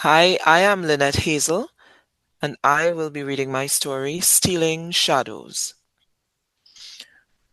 Hi, I am Lynette Hazel, and I will be reading my story, Stealing Shadows.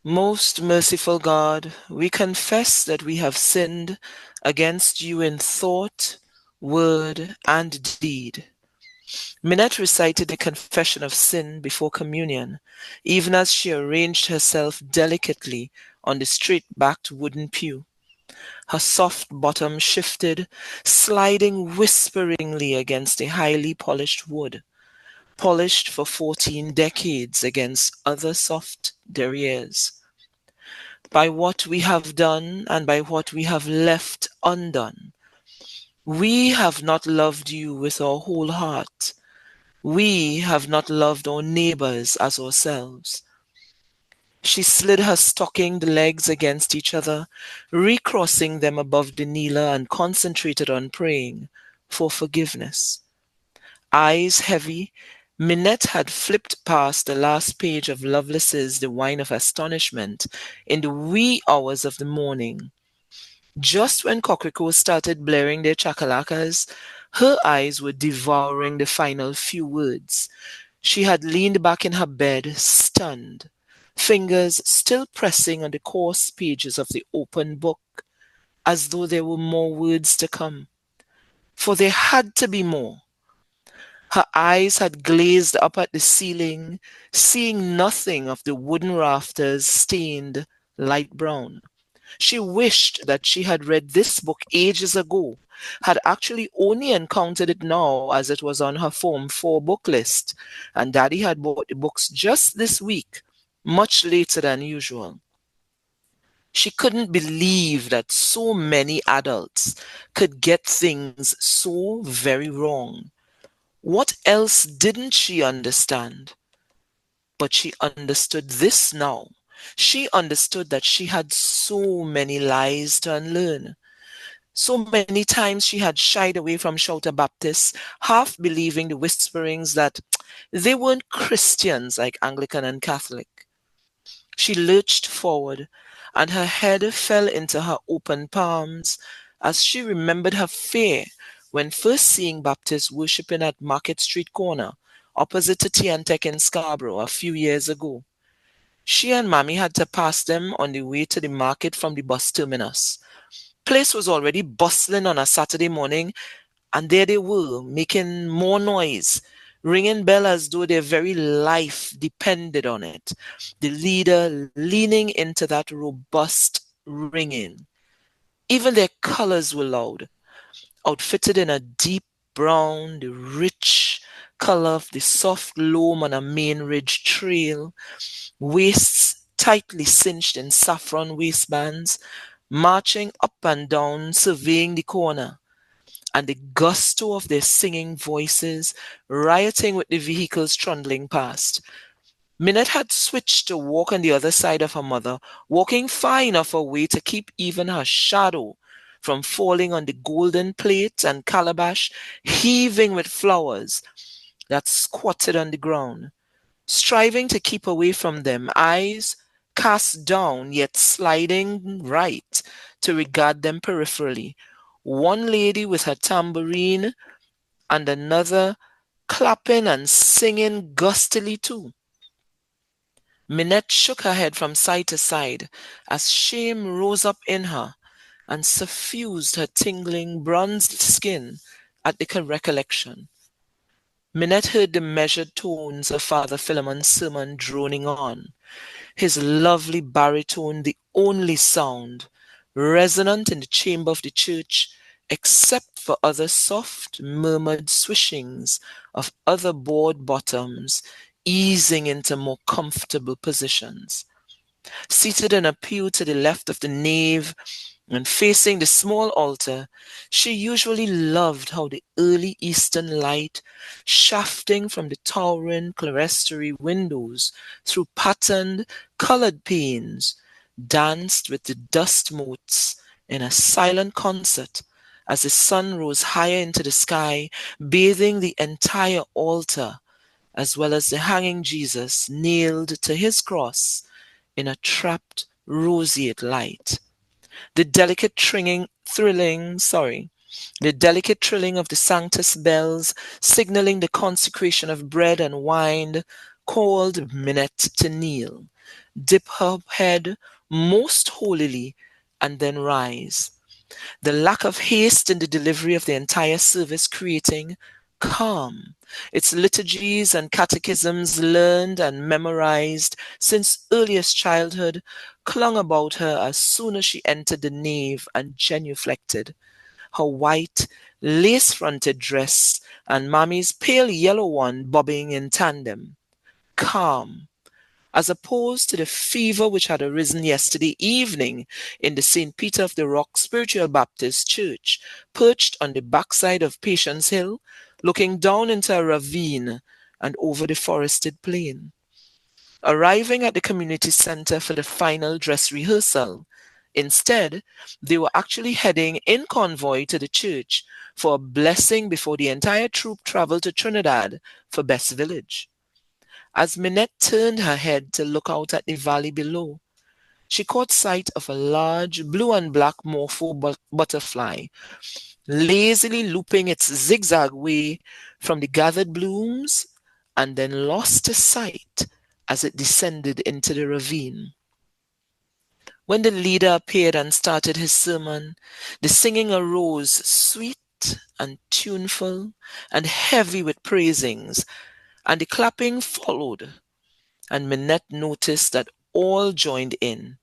Most merciful God, we confess that we have sinned against you in thought, word, and deed. Minette recited the confession of sin before communion, even as she arranged herself delicately on the straight-backed wooden pew. Her soft bottom shifted, sliding whisperingly against the highly polished wood, polished for 14 decades against other soft derrieres. By what we have done and by what we have left undone, we have not loved you with our whole heart. We have not loved our neighbors as ourselves. She slid her stockinged legs against each other, recrossing them above the kneeler, and concentrated on praying for forgiveness. Eyes heavy, Minette had flipped past the last page of Lovelace's The Wine of Astonishment in the wee hours of the morning. Just when cockroaches started blaring their chakalakas, her eyes were devouring the final few words. She had leaned back in her bed, stunned, fingers still pressing on the coarse pages of the open book, as though there were more words to come. For there had to be more. Her eyes had glazed up at the ceiling, seeing nothing of the wooden rafters stained light brown. She wished that she had read this book ages ago, had actually only encountered it now as it was on her Form 4 book list, and Daddy had bought the books just this week, much later than usual. She couldn't believe that so many adults could get things so very wrong. What else didn't she understand? But she understood this now. She understood that she had so many lies to unlearn. So many times she had shied away from Shouter Baptists, half believing the whisperings that they weren't Christians like Anglican and Catholic. She lurched forward, and her head fell into her open palms as she remembered her fear when first seeing Baptists worshipping at Market Street Corner, opposite to Tech in Scarborough a few years ago. She and Mammy had to pass them on the way to the market from the bus terminus. Place was already bustling on a Saturday morning, and there they were, making more noise, ringing bell as though their very life depended on it. The leader leaning into that robust ringing. Even their colors were loud, outfitted in a deep brown, the rich color of the soft loam on a main ridge trail, waists tightly cinched in saffron waistbands, marching up and down, surveying the corner, and the gusto of their singing voices rioting with the vehicles trundling past. Minette had switched to walk on the other side of her mother, walking far enough away to keep even her shadow from falling on the golden plate and calabash heaving with flowers that squatted on the ground, striving to keep away from them, eyes cast down yet sliding right to regard them peripherally. One lady with her tambourine and another clapping and singing gustily too. Minette shook her head from side to side as shame rose up in her and suffused her tingling bronzed skin at the recollection. Minette heard the measured tones of Father Philemon's sermon droning on, his lovely baritone the only sound, resonant in the chamber of the church, except for other soft murmured swishings of other board bottoms easing into more comfortable positions. Seated in a pew to the left of the nave and facing the small altar, she usually loved how the early eastern light, shafting from the towering clerestory windows through patterned, colored panes, danced with the dust motes in a silent concert as the sun rose higher into the sky, bathing the entire altar, as well as the hanging Jesus nailed to his cross in a trapped roseate light. The delicate thrilling, The delicate trilling of the Sanctus bells, signaling the consecration of bread and wine, called Minette to kneel, dip her head most holily, and then rise. The lack of haste in the delivery of the entire service creating calm. Its liturgies and catechisms learned and memorized since earliest childhood clung about her as soon as she entered the nave and genuflected. Her white, lace-fronted dress and Mammy's pale yellow one bobbing in tandem. Calm, as opposed to the fever which had arisen yesterday evening in the St. Peter of the Rock Spiritual Baptist Church, perched on the backside of Patience Hill, looking down into a ravine and over the forested plain. Arriving at the community center for the final dress rehearsal, instead, they were actually heading in convoy to the church for a blessing before the entire troop traveled to Trinidad for Best Village. As Minette turned her head to look out at the valley below, she caught sight of a large blue and black morpho butterfly, lazily looping its zigzag way from the gathered blooms, and then lost to sight as it descended into the ravine. When the leader appeared and started his sermon, the singing arose sweet and tuneful and heavy with praisings, and the clapping followed, and Minette noticed that all joined in.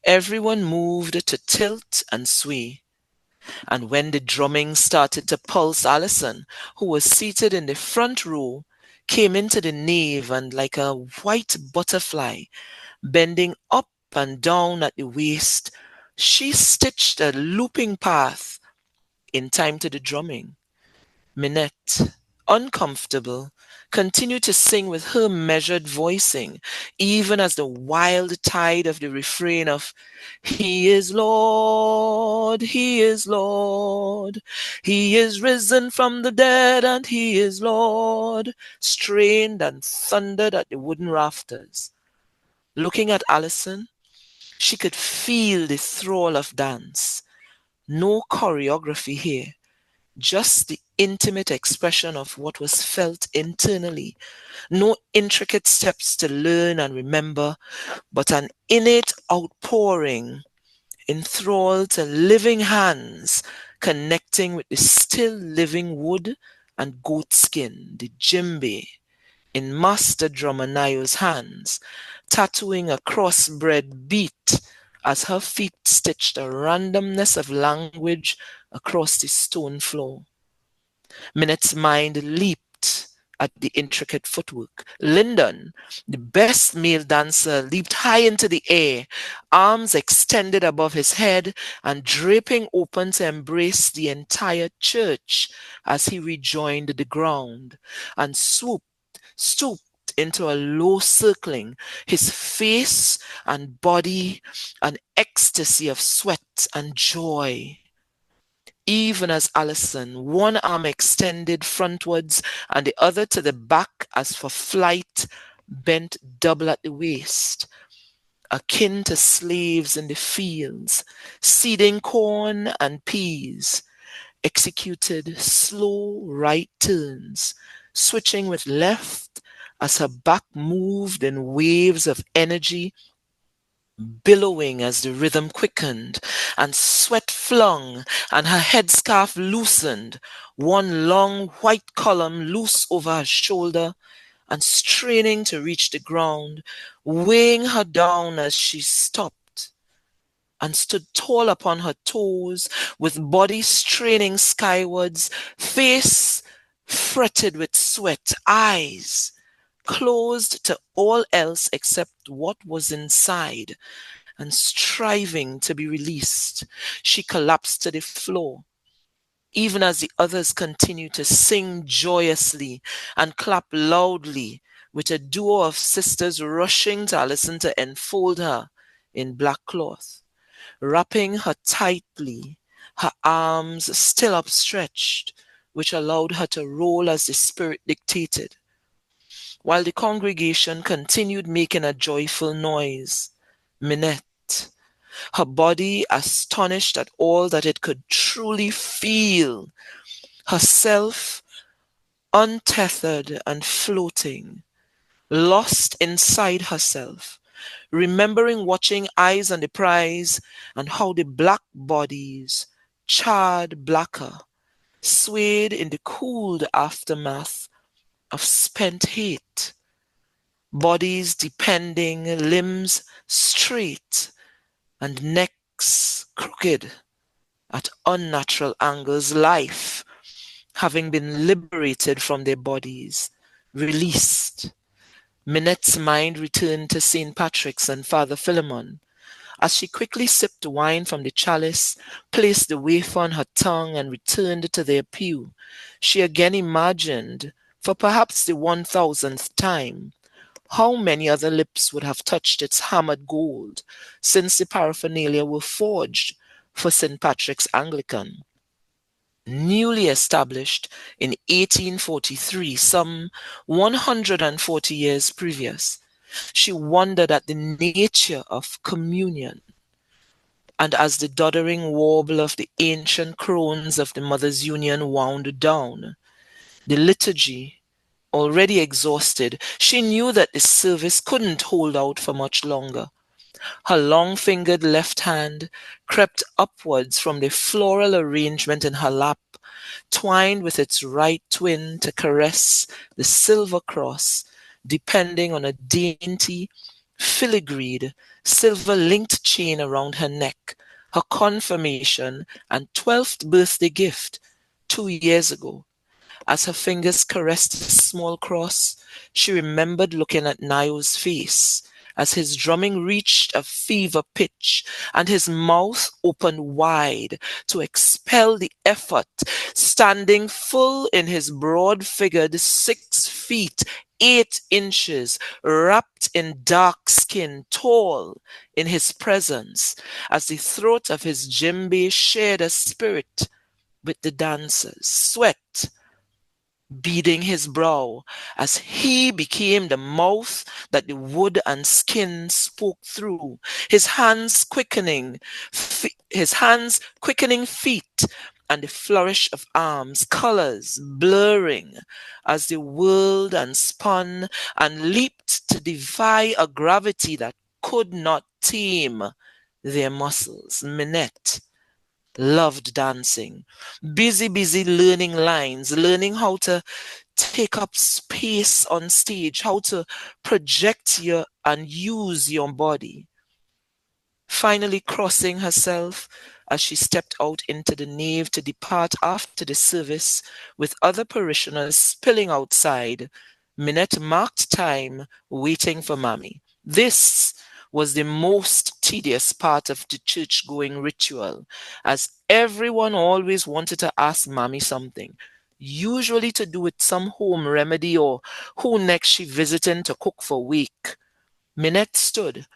Everyone moved to tilt and sway. And when the drumming started to pulse, Allison, who was seated in the front row, came into the nave and like a white butterfly, bending up and down at the waist, she stitched a looping path in time to the drumming. Minette, uncomfortable, continued to sing with her measured voicing, even as the wild tide of the refrain of He is Lord, He is Lord, He is risen from the dead and He is Lord, strained and thundered at the wooden rafters. Looking at Allison, she could feel the thrall of dance. No choreography here, just the intimate expression of what was felt internally. No intricate steps to learn and remember, but an innate outpouring, enthralled to living hands, connecting with the still living wood and goat skin, the djembe, in Master Drummer Nayo's hands, tattooing a crossbred beat as her feet stitched a randomness of language across the stone floor. Minette's mind leaped at the intricate footwork. Lyndon, the best male dancer, leaped high into the air, arms extended above his head and draping open to embrace the entire church as he rejoined the ground and stooped into a low circling, his face and body an ecstasy of sweat and joy. Even as Allison, one arm extended frontwards and the other to the back as for flight, bent double at the waist, akin to slaves in the fields, seeding corn and peas, executed slow right turns, switching with left as her back moved in waves of energy, billowing as the rhythm quickened, and sweat flung, and her headscarf loosened, one long white column loose over her shoulder, and straining to reach the ground, weighing her down as she stopped, and stood tall upon her toes, with body straining skywards, face fretted with sweat, eyes closed to all else except what was inside, and striving to be released. She collapsed to the floor, even as the others continued to sing joyously and clap loudly, with a duo of sisters rushing to Allison to enfold her in black cloth, wrapping her tightly, her arms still upstretched, which allowed her to roll as the spirit dictated, while the congregation continued making a joyful noise. Minette, her body astonished at all that it could truly feel, herself untethered and floating, lost inside herself, remembering watching Eyes on the Prize and how the black bodies, charred blacker, swayed in the cooled aftermath of spent hate, bodies depending, limbs straight, and necks crooked at unnatural angles, life having been liberated from their bodies, released. Minette's mind returned to St. Patrick's and Father Philemon. As she quickly sipped wine from the chalice, placed the wafer on her tongue, and returned to their pew, she again imagined, for perhaps the 1,000th time, how many other lips would have touched its hammered gold since the paraphernalia were forged for St. Patrick's Anglican. Newly established in 1843, some 140 years previous, she wondered at the nature of communion. And as the doddering warble of the ancient crones of the Mothers' Union wound down, the liturgy, already exhausted, she knew that the service couldn't hold out for much longer. Her long-fingered left hand crept upwards from the floral arrangement in her lap, twined with its right twin to caress the silver cross, depending on a dainty, filigreed, silver-linked chain around her neck, her confirmation and 12th birthday gift 2 years ago. As her fingers caressed the small cross, she remembered looking at Nayo's face as his drumming reached a fever pitch and his mouth opened wide to expel the effort, standing full in his broad-figured 6 feet 8 inches, wrapped in dark skin, tall in his presence, as the throat of his djembe shared a spirit with the dancers, sweat beading his brow as he became the mouth that the wood and skin spoke through, his hands quickening feet and the flourish of arms, colors blurring as they whirled and spun and leaped to defy a gravity that could not tame their muscles. Minette loved dancing, busy learning lines, learning how to take up space on stage, how to project and use your body. Finally crossing herself as she stepped out into the nave to depart after the service with other parishioners spilling outside, Minette marked time waiting for Mommy. This was the most tedious part of the church-going ritual, as everyone always wanted to ask Mommy something, usually to do with some home remedy or who next she visiting to cook for week. Minette stood,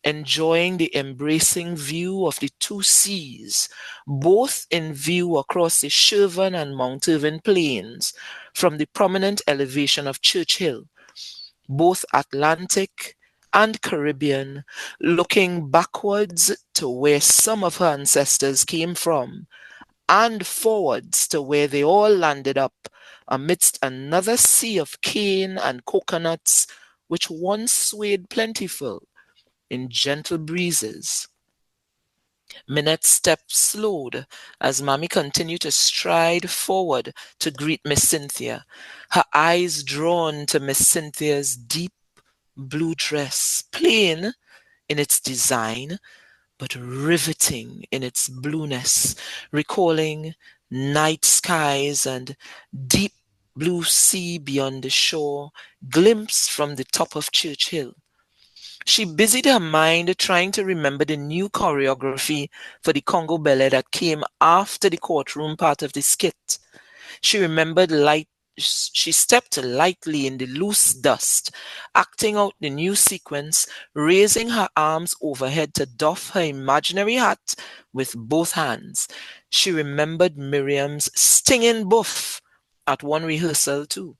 enjoying the embracing view of the 2 seas, both in view across the Shervan and Mount Irving plains from the prominent elevation of Church Hill, both Atlantic and Caribbean, looking backwards to where some of her ancestors came from, and forwards to where they all landed up amidst another sea of cane and coconuts which once swayed plentiful in gentle breezes. Minette's step slowed as Mammy continued to stride forward to greet Miss Cynthia, her eyes drawn to Miss Cynthia's deep blue dress, plain in its design, but riveting in its blueness, recalling night skies and deep blue sea beyond the shore, glimpsed from the top of Church Hill. She busied her mind trying to remember the new choreography for the Congo ballet that came after the courtroom part of the skit. She remembered she stepped lightly in the loose dust, acting out the new sequence, raising her arms overhead to doff her imaginary hat with both hands. She remembered Miriam's stinging buff at one rehearsal too.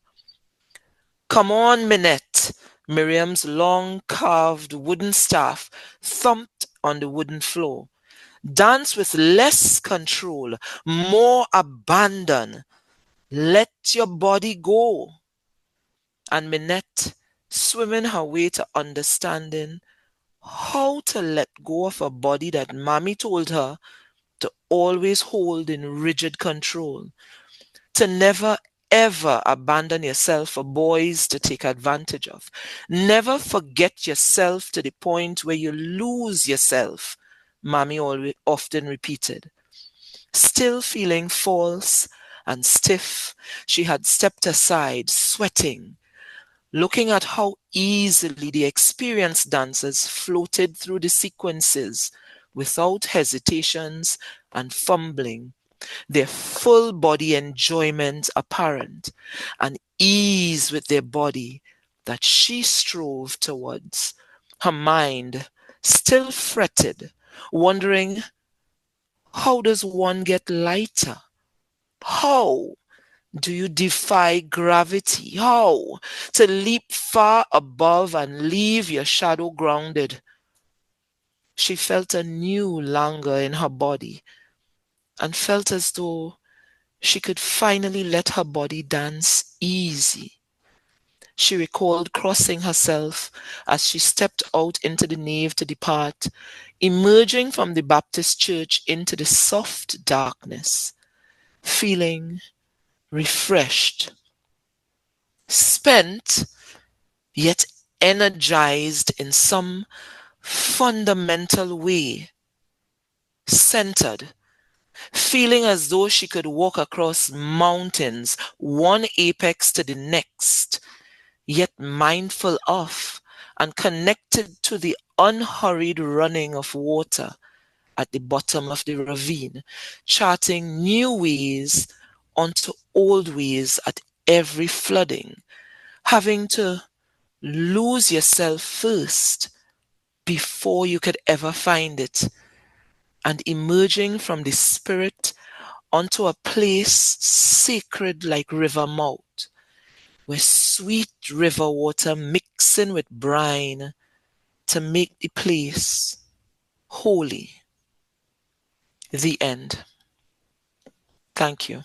"Come on, Minette." Miriam's long carved wooden staff thumped on the wooden floor. Dance with less control, more abandon. Let your body go. And Minette, swimming her way to understanding how to let go of a body that mommy told her to always hold in rigid control, to never ever abandon yourself for boys to take advantage of. Never forget yourself to the point where you lose yourself, mommy always often repeated. Still feeling false and stiff, she had stepped aside, sweating, looking at how easily the experienced dancers floated through the sequences without hesitations and fumbling, their full body enjoyment apparent, and ease with their body that she strove towards. Her mind still fretted, wondering, how does one get lighter? How do you defy gravity? How to leap far above and leave your shadow grounded? She felt a new languor in her body and felt as though she could finally let her body dance easy. She recalled crossing herself as she stepped out into the nave to depart, emerging from the Baptist church into the soft darkness, feeling refreshed, spent, yet energized in some fundamental way, centered, feeling as though she could walk across mountains, one apex to the next, yet mindful of and connected to the unhurried running of water at the bottom of the ravine, charting new ways onto old ways at every flooding, having to lose yourself first before you could ever find it, and emerging from the spirit onto a place sacred like river mouth, where sweet river water mixing with brine to make the place holy. The end. Thank you.